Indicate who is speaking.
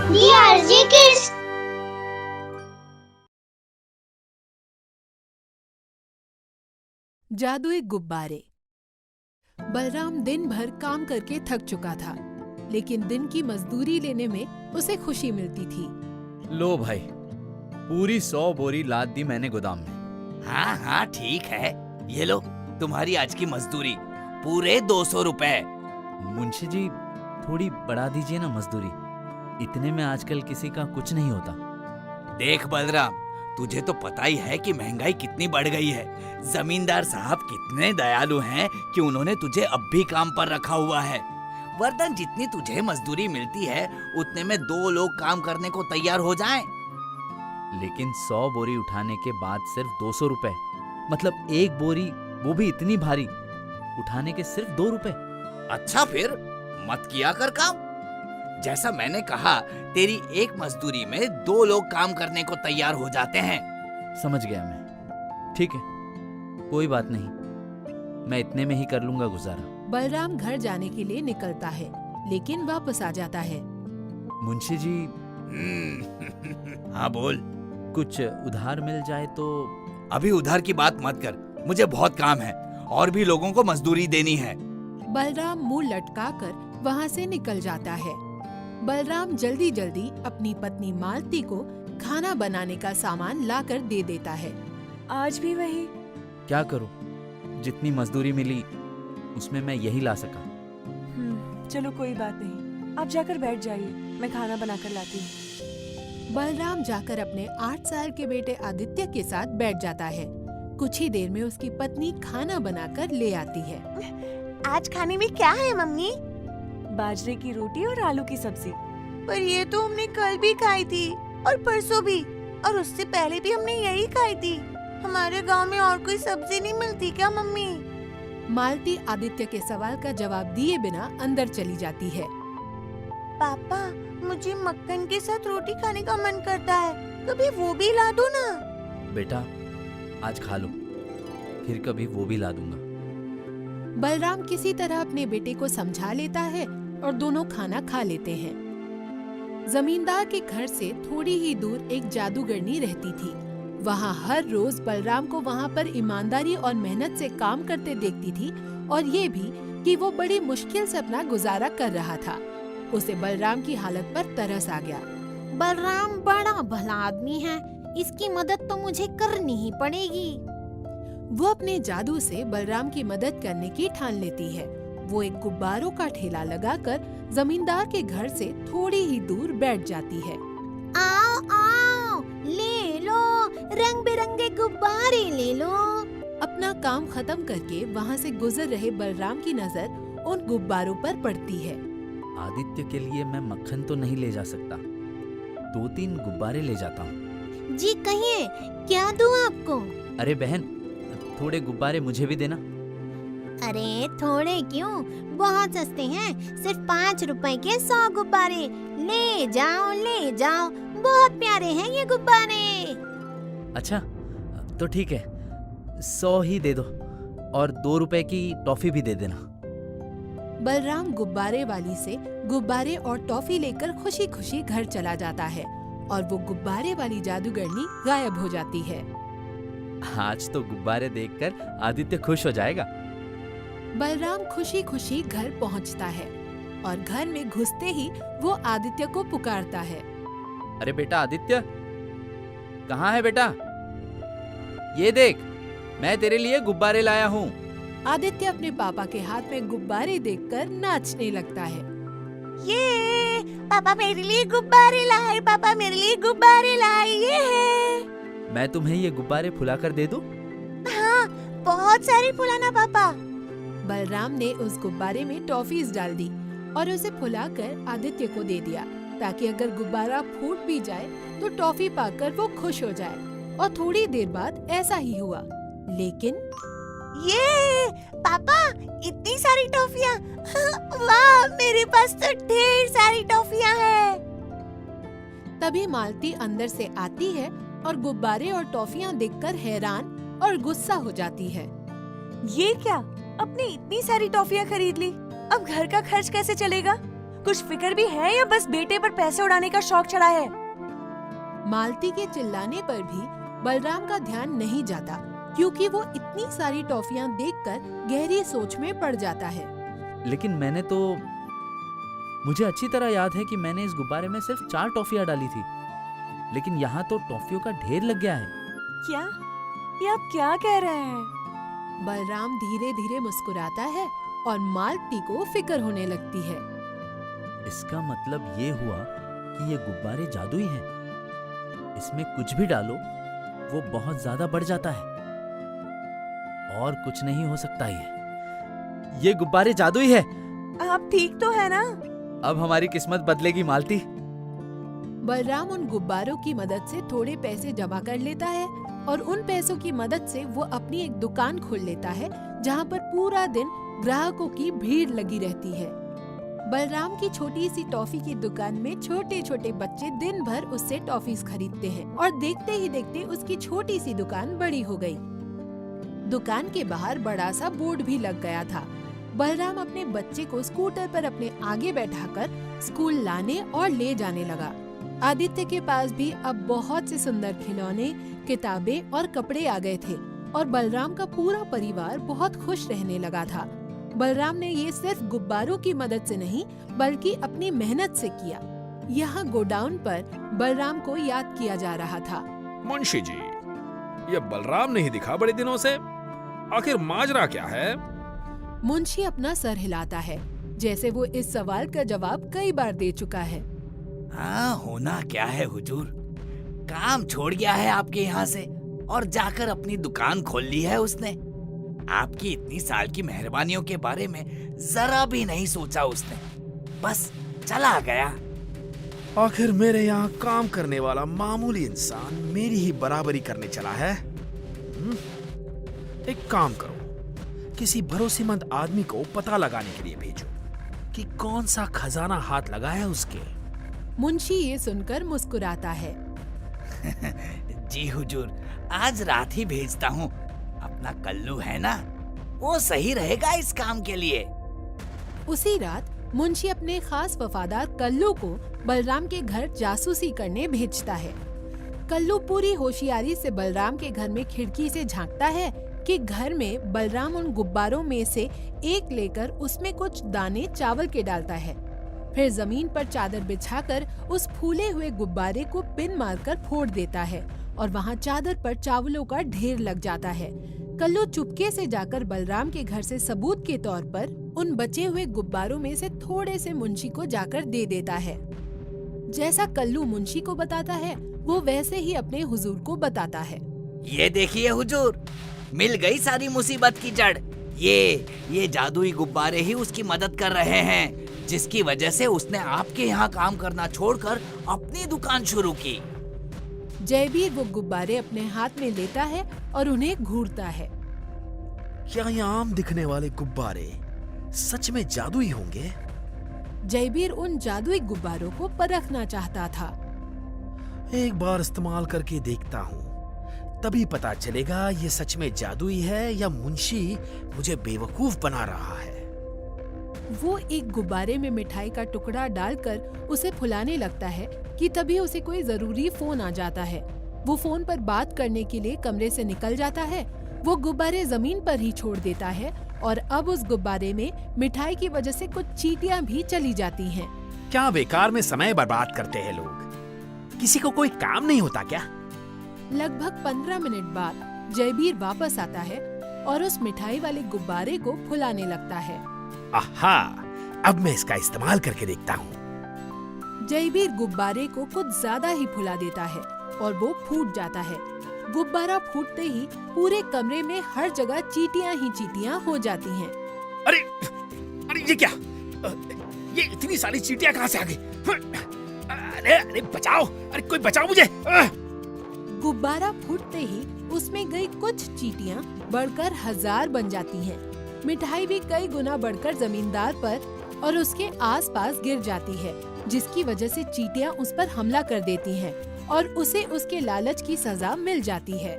Speaker 1: DRG Kids।
Speaker 2: जादुई गुब्बारे। बलराम दिन भर काम करके थक चुका था, लेकिन दिन की मजदूरी लेने में उसे खुशी मिलती थी।
Speaker 3: लो भाई, पूरी 100 बोरी लाद दी मैंने गोदाम में।
Speaker 4: हाँ हाँ ठीक है, ये लो तुम्हारी आज की मजदूरी, पूरे 200 रुपए।
Speaker 3: मुंशी जी, थोड़ी बढ़ा दीजिए ना मजदूरी, इतने में आजकल किसी का कुछ नहीं होता।
Speaker 4: देख बलराम, तुझे तो पता ही है कि महंगाई कितनी बढ़ गई है। जमींदार साहब कितने दयालु हैं कि उन्होंने तुझे अब भी काम पर रखा हुआ है। वरदान, जितनी तुझे मजदूरी मिलती है उतने में 2 लोग काम करने को तैयार हो जाएं।
Speaker 3: लेकिन 100 बोरी उठाने के बाद सिर्फ 200 रुपए, मतलब एक बोरी, वो भी इतनी भारी, उठाने के सिर्फ 2 रुपए।
Speaker 4: अच्छा फिर मत किया कर काम। जैसा मैंने कहा, तेरी एक मजदूरी में 2 लोग काम करने को तैयार हो जाते हैं।
Speaker 3: समझ गया मैं, ठीक है, कोई बात नहीं, मैं इतने में ही कर लूंगा गुजारा।
Speaker 2: बलराम घर जाने के लिए निकलता है, लेकिन वापस आ जाता है।
Speaker 3: मुंशी जी,
Speaker 4: हाँ बोल।
Speaker 3: कुछ उधार मिल जाए तो।
Speaker 4: अभी उधार की बात मत कर, मुझे बहुत काम है और भी लोगों को मजदूरी देनी है।
Speaker 2: बलराम मुंह लटकाकर वहाँ से निकल जाता है। बलराम जल्दी जल्दी अपनी पत्नी मालती को खाना बनाने का सामान लाकर दे देता है।
Speaker 5: आज भी वही?
Speaker 3: क्या करूं, जितनी मजदूरी मिली उसमें मैं यही ला सका।
Speaker 5: चलो कोई बात नहीं, आप जाकर बैठ जाइए, मैं खाना बनाकर लाती हूँ।
Speaker 2: बलराम जाकर अपने 8 साल के बेटे आदित्य के साथ बैठ जाता है। कुछ ही देर में उसकी पत्नी खाना बनाकर ले आती है।
Speaker 6: आज खाने में क्या है मम्मी?
Speaker 5: बाजरे की रोटी और आलू की सब्जी।
Speaker 6: पर ये तो हमने कल भी खाई थी और परसों भी, और उससे पहले भी हमने यही खाई थी। हमारे गांव में और कोई सब्जी नहीं मिलती क्या मम्मी?
Speaker 2: मालती आदित्य के सवाल का जवाब दिए बिना अंदर चली जाती है।
Speaker 6: पापा, मुझे मक्खन के साथ रोटी खाने का मन करता है, कभी वो भी ला दो ना।
Speaker 3: बेटा, आज खा लो, फिर कभी वो भी ला दूंगा।
Speaker 2: बलराम किसी तरह अपने बेटे को समझा लेता है और दोनों खाना खा लेते हैं। जमींदार के घर से थोड़ी ही दूर एक जादूगरनी रहती थी। वहाँ हर रोज बलराम को वहाँ पर ईमानदारी और मेहनत से काम करते देखती थी, और ये भी कि वो बड़ी मुश्किल से अपना गुजारा कर रहा था। उसे बलराम की हालत पर तरस आ गया।
Speaker 1: बलराम बड़ा भला आदमी है, इसकी मदद तो मुझे करनी ही पड़ेगी।
Speaker 2: वो अपने जादू से बलराम की मदद करने की ठान लेती है। वो एक गुब्बारों का ठेला लगाकर जमींदार के घर से थोड़ी ही दूर बैठ जाती है।
Speaker 1: आओ आओ, ले लो, रंग बिरंगे गुब्बारे ले लो।
Speaker 2: अपना काम खत्म करके वहाँ से गुजर रहे बलराम की नजर उन गुब्बारों पर पड़ती है।
Speaker 3: आदित्य के लिए मैं मक्खन तो नहीं ले जा सकता, 2-3 गुब्बारे ले जाता हूँ।
Speaker 1: जी कहिए, क्या दूँ आपको?
Speaker 3: अरे बहन, थोड़े गुब्बारे मुझे भी देना।
Speaker 1: अरे थोड़े क्यों, बहुत सस्ते हैं, सिर्फ 5 रुपए के 100 गुब्बारे। ले जाओ ले जाओ, बहुत प्यारे हैं ये गुब्बारे।
Speaker 3: अच्छा तो ठीक है, 100 ही दे दो, और 2 रुपए की टॉफी भी दे देना।
Speaker 2: बलराम गुब्बारे वाली से गुब्बारे और टॉफी लेकर खुशी खुशी घर चला जाता है, और वो गुब्बारे वाली जादूगरनी गायब हो जाती है।
Speaker 3: आज तो गुब्बारे देखकर आदित्य खुश हो जाएगा।
Speaker 2: बलराम खुशी खुशी घर पहुंचता है, और घर में घुसते ही वो आदित्य को पुकारता है।
Speaker 3: अरे बेटा आदित्य, कहाँ है बेटा? ये देख, मैं तेरे लिए गुब्बारे लाया हूँ।
Speaker 2: आदित्य अपने पापा के हाथ में गुब्बारे देखकर नाचने लगता है।
Speaker 6: ये पापा मेरे लिए गुब्बारे लाए, पापा मेरे लिए गुब्बारे लाए, ये है।
Speaker 3: मैं तुम्हें ये गुब्बारे फुलाकर दे दूं?
Speaker 6: हाँ, बहुत सारे फुलाना पापा।
Speaker 2: बलराम ने उस गुब्बारे में टॉफीज डाल दी और उसे फुलाकर आदित्य को दे दिया, ताकि अगर गुब्बारा फूट भी जाए तो टॉफी पाकर वो खुश हो जाए। और थोड़ी देर बाद ऐसा ही हुआ, लेकिन
Speaker 6: ये पापा, इतनी सारी टॉफियाँ, वाह, मेरे पास तो ढेर सारी टॉफियाँ हैं।
Speaker 2: तभी मालती अंदर से आती है और गुब्बारे और टॉफियाँ देखकर हैरान और गुस्सा हो जाती है।
Speaker 5: ये क्या, अपने इतनी सारी टॉफियाँ खरीद ली, अब घर का खर्च कैसे चलेगा? कुछ फिक्र भी है या बस बेटे पर पैसे उड़ाने का शौक चढ़ा है?
Speaker 2: मालती के चिल्लाने पर भी बलराम का ध्यान नहीं जाता, क्योंकि वो इतनी सारी टॉफियां देखकर गहरी सोच में पड़ जाता है।
Speaker 3: लेकिन मुझे अच्छी तरह याद है कि मैंने इस गुब्बारे में सिर्फ 4 टॉफियां डाली थी, लेकिन यहाँ तो टॉफियों का ढेर लग गया है।
Speaker 5: क्या? ये आप क्या कह रहे हैं?
Speaker 2: बलराम धीरे धीरे मुस्कुराता है और मालती को फिक्र होने लगती है।
Speaker 3: इसका मतलब ये हुआ कि ये गुब्बारे जादुई हैं। इसमें कुछ भी डालो वो बहुत ज्यादा बढ़ जाता है, और कुछ नहीं हो सकता ये गुब्बारे जादुई है।
Speaker 5: आप ठीक तो है ना?
Speaker 3: अब हमारी किस्मत बदलेगी मालती।
Speaker 2: बलराम उन गुब्बारों की मदद से थोड़े पैसे जमा कर लेता है और उन पैसों की मदद से वो अपनी एक दुकान खोल लेता है, जहाँ पर पूरा दिन ग्राहकों की भीड़ लगी रहती है। बलराम की छोटी सी टॉफी की दुकान में छोटे छोटे बच्चे दिन भर उससे टॉफीज खरीदते हैं और देखते ही देखते उसकी छोटी सी दुकान बड़ी हो गई। दुकान के बाहर बड़ा सा बोर्ड भी लग गया था। बलराम अपने बच्चे को स्कूटर पर अपने आगे बैठाकर स्कूल लाने और ले जाने लगा। आदित्य के पास भी अब बहुत से सुंदर खिलौने, किताबें और कपड़े आ गए थे और बलराम का पूरा परिवार बहुत खुश रहने लगा था। बलराम ने ये सिर्फ गुब्बारों की मदद से नहीं बल्कि अपनी मेहनत से किया। यहाँ गोडाउन पर बलराम को याद किया जा रहा था।
Speaker 7: मुंशी जी, ये बलराम नहीं दिखा बड़े दिनों से, आखिर माजरा क्या है?
Speaker 2: मुंशी अपना सर हिलाता है, जैसे वो इस सवाल का जवाब कई बार दे चुका है।
Speaker 4: हाँ, होना क्या है हुजूर, काम छोड़ गया है आपके यहाँ से और जाकर अपनी दुकान खोल ली है उसने। आपकी इतनी साल की मेहरबानियों के बारे में जरा भी नहीं सोचा उसने, बस चला गया।
Speaker 7: आखिर मेरे यहाँ काम करने वाला मामूली इंसान मेरी ही बराबरी करने चला है। एक काम करो, किसी भरोसेमंद आदमी को पता लगाने के लिए भेजो कि कौन सा खजाना हाथ लगा है उसके।
Speaker 2: मुंशी ये सुनकर मुस्कुराता है।
Speaker 4: जी हुजूर, आज रात ही भेजता हूँ। अपना कल्लू है ना, वो सही रहेगा इस काम के लिए।
Speaker 2: उसी रात मुंशी अपने खास वफादार कल्लू को बलराम के घर जासूसी करने भेजता है। कल्लू पूरी होशियारी से बलराम के घर में खिड़की से झांकता है कि घर में बलराम उन गुब्बारों में से एक लेकर उसमें कुछ दाने चावल के डालता है। फिर जमीन पर चादर बिछाकर उस फूले हुए गुब्बारे को पिन मारकर फोड़ देता है और वहाँ चादर पर चावलों का ढेर लग जाता है। कल्लू चुपके से जाकर बलराम के घर से सबूत के तौर पर उन बचे हुए गुब्बारों में से थोड़े से मुंशी को जाकर दे देता है। जैसा कल्लू मुंशी को बताता है वो वैसे ही अपने हुजूर को बताता है।
Speaker 4: ये देखिए हुजूर, मिल गई सारी मुसीबत की जड़। ये जादुई गुब्बारे ही उसकी मदद कर रहे हैं, जिसकी वजह से उसने आपके यहाँ काम करना छोड़कर अपनी दुकान शुरू की।
Speaker 2: जयबीर वो गुब्बारे अपने हाथ में लेता है और उन्हें घूरता है।
Speaker 7: क्या ये आम दिखने वाले गुब्बारे सच में जादुई होंगे?
Speaker 2: जयबीर उन जादुई गुब्बारों को परखना चाहता था।
Speaker 7: एक बार इस्तेमाल करके देखता हूँ, तभी पता चलेगा ये सच में जादुई है या मुंशी मुझे बेवकूफ बना रहा है।
Speaker 2: वो एक गुब्बारे में मिठाई का टुकड़ा डालकर उसे फुलाने लगता है कि तभी उसे कोई जरूरी फोन आ जाता है। वो फोन पर बात करने के लिए कमरे से निकल जाता है। वो गुब्बारे जमीन पर ही छोड़ देता है और अब उस गुब्बारे में मिठाई की वजह से कुछ चींटियां भी चली जाती हैं।
Speaker 7: क्या बेकार में समय बर्बाद करते हैं लोग? किसी को कोई काम नहीं होता क्या?
Speaker 2: लगभग 15 मिनट बाद जयबीर वापस आता है और उस मिठाई वाले गुब्बारे को फुलाने लगता है।
Speaker 7: आहा, अब मैं इसका इस्तेमाल करके देखता हूँ।
Speaker 2: जयबीर गुब्बारे को कुछ ज्यादा ही फुला देता है और वो फूट जाता है। गुब्बारा फूटते ही पूरे कमरे में हर जगह चींटियां ही चींटियां हो जाती हैं।
Speaker 7: अरे अरे ये क्या? ये इतनी सारी चींटियां कहाँ से आ गई? अरे बचाओ! अरे कोई बचाओ मुझे!
Speaker 2: गुब्बारा फूटते ही उसमें गई कुछ चींटियां बढ़कर 1000 बन जाती हैं। मिठाई भी कई गुना बढ़कर जमींदार पर और उसके आसपास गिर जाती है, जिसकी वजह से चींटियां उस पर हमला कर देती हैं और उसे उसके लालच की सजा मिल जाती है।